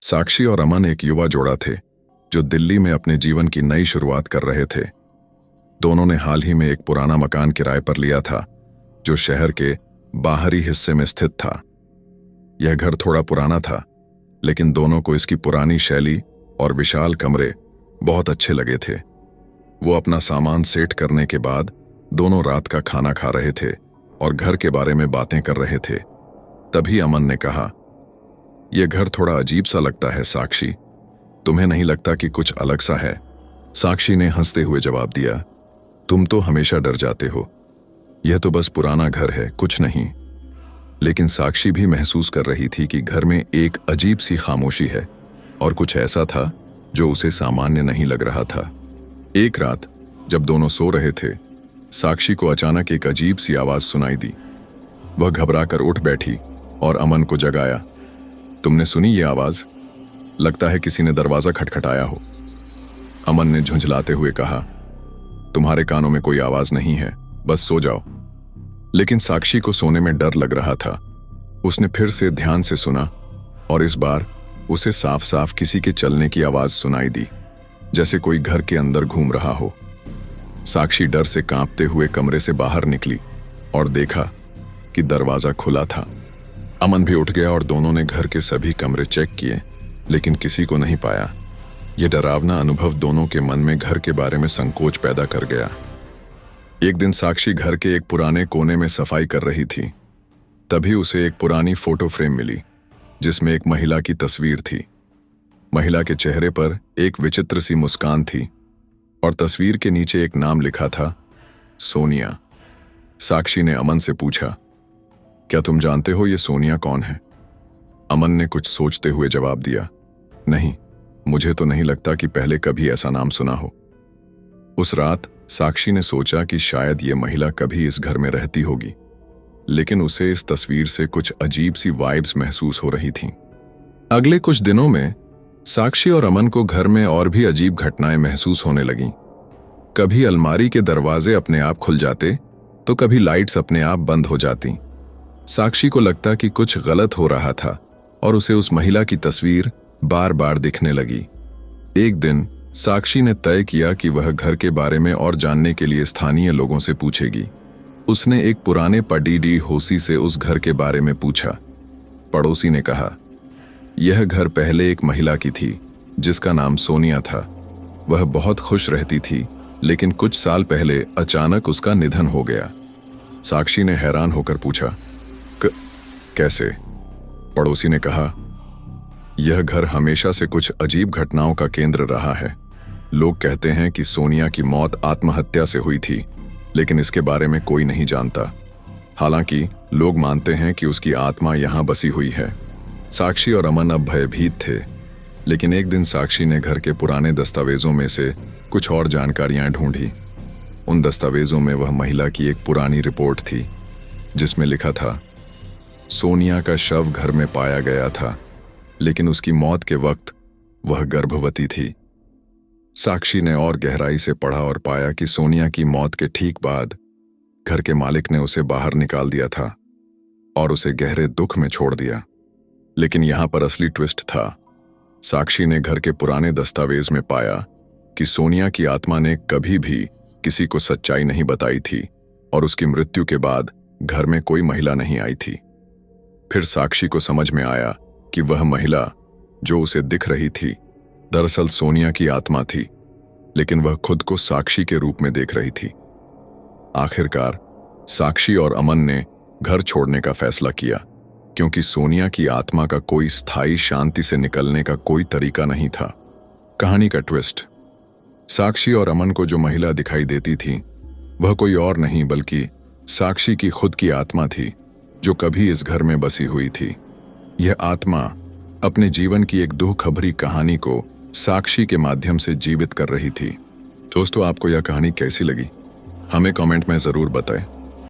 साक्षी और अमन एक युवा जोड़ा थे जो दिल्ली में अपने जीवन की नई शुरुआत कर रहे थे। दोनों ने हाल ही में एक पुराना मकान किराए पर लिया था जो शहर के बाहरी हिस्से में स्थित था। यह घर थोड़ा पुराना था, लेकिन दोनों को इसकी पुरानी शैली और विशाल कमरे बहुत अच्छे लगे थे। वो अपना सामान सेट करने के बाद दोनों रात का खाना खा रहे थे और घर के बारे में बातें कर रहे थे। तभी अमन ने कहा, यह घर थोड़ा अजीब सा लगता है साक्षी, तुम्हें नहीं लगता कि कुछ अलग सा है? साक्षी ने हंसते हुए जवाब दिया, तुम तो हमेशा डर जाते हो, यह तो बस पुराना घर है, कुछ नहीं। लेकिन साक्षी भी महसूस कर रही थी कि घर में एक अजीब सी खामोशी है और कुछ ऐसा था जो उसे सामान्य नहीं लग रहा था। एक रात जब दोनों सो रहे थे, साक्षी को अचानक एक अजीब सी आवाज सुनाई दी। वह घबराकर उठ बैठी और अमन को जगाया। तुमने सुनी ये आवाज? लगता है किसी ने दरवाजा खटखटाया हो। अमन ने झुंझलाते हुए कहा, तुम्हारे कानों में कोई आवाज नहीं है, बस सो जाओ। लेकिन साक्षी को सोने में डर लग रहा था। उसने फिर से ध्यान से सुना और इस बार उसे साफ साफ किसी के चलने की आवाज सुनाई दी, जैसे कोई घर के अंदर घूम रहा हो। साक्षी डर से कांपते हुए कमरे से बाहर निकली और देखा कि दरवाजा खुला था। अमन भी उठ गया और दोनों ने घर के सभी कमरे चेक किए, लेकिन किसी को नहीं पाया। यह डरावना अनुभव दोनों के मन में घर के बारे में संकोच पैदा कर गया। एक दिन साक्षी घर के एक पुराने कोने में सफाई कर रही थी। तभी उसे एक पुरानी फोटो फ्रेम मिली जिसमें एक महिला की तस्वीर थी। महिला के चेहरे पर एक विचित्र सी मुस्कान थी और तस्वीर के नीचे एक नाम लिखा था, सोनिया। साक्षी ने अमन से पूछा, क्या तुम जानते हो ये सोनिया कौन है? अमन ने कुछ सोचते हुए जवाब दिया, नहीं, मुझे तो नहीं लगता कि पहले कभी ऐसा नाम सुना हो। उस रात साक्षी ने सोचा कि शायद ये महिला कभी इस घर में रहती होगी, लेकिन उसे इस तस्वीर से कुछ अजीब सी वाइब्स महसूस हो रही थीं। अगले कुछ दिनों में साक्षी और अमन को घर में और भी अजीब घटनाएं महसूस होने लगीं। कभी अलमारी के दरवाजे अपने आप खुल जाते तो कभी लाइट्स अपने आप बंद हो जाती। साक्षी को लगता कि कुछ गलत हो रहा था और उसे उस महिला की तस्वीर बार बार दिखने लगी। एक दिन साक्षी ने तय किया कि वह घर के बारे में और जानने के लिए स्थानीय लोगों से पूछेगी। उसने एक पुराने पड़ोसी से उस घर के बारे में पूछा। पड़ोसी ने कहा, यह घर पहले एक महिला की थी जिसका नाम सोनिया था। वह बहुत खुश रहती थी, लेकिन कुछ साल पहले अचानक उसका निधन हो गया। साक्षी ने हैरान होकर पूछा, कैसे? पड़ोसी ने कहा, यह घर हमेशा से कुछ अजीब घटनाओं का केंद्र रहा है। लोग कहते हैं कि सोनिया की मौत आत्महत्या से हुई थी, लेकिन इसके बारे में कोई नहीं जानता। हालांकि लोग मानते हैं कि उसकी आत्मा यहां बसी हुई है। साक्षी और अमन अब भयभीत थे, लेकिन एक दिन साक्षी ने घर के पुराने दस्तावेजों में से कुछ और जानकारियां ढूंढी। उन दस्तावेजों में वह महिला की एक पुरानी रिपोर्ट थी जिसमें लिखा था, सोनिया का शव घर में पाया गया था, लेकिन उसकी मौत के वक्त वह गर्भवती थी। साक्षी ने और गहराई से पढ़ा और पाया कि सोनिया की मौत के ठीक बाद घर के मालिक ने उसे बाहर निकाल दिया था और उसे गहरे दुख में छोड़ दिया। लेकिन यहां पर असली ट्विस्ट था। साक्षी ने घर के पुराने दस्तावेज में पाया कि सोनिया की आत्मा ने कभी भी किसी को सच्चाई नहीं बताई थी और उसकी मृत्यु के बाद घर में कोई महिला नहीं आई थी। फिर साक्षी को समझ में आया कि वह महिला जो उसे दिख रही थी दरअसल सोनिया की आत्मा थी, लेकिन वह खुद को साक्षी के रूप में देख रही थी। आखिरकार साक्षी और अमन ने घर छोड़ने का फैसला किया, क्योंकि सोनिया की आत्मा का कोई स्थायी शांति से निकलने का कोई तरीका नहीं था। कहानी का ट्विस्ट, साक्षी और अमन को जो महिला दिखाई देती थी वह कोई और नहीं बल्कि साक्षी की खुद की आत्मा थी जो कभी इस घर में बसी हुई थी। यह आत्मा अपने जीवन की एक दुखभरी कहानी को साक्षी के माध्यम से जीवित कर रही थी। दोस्तों, आपको यह कहानी कैसी लगी हमें कमेंट में जरूर बताएं।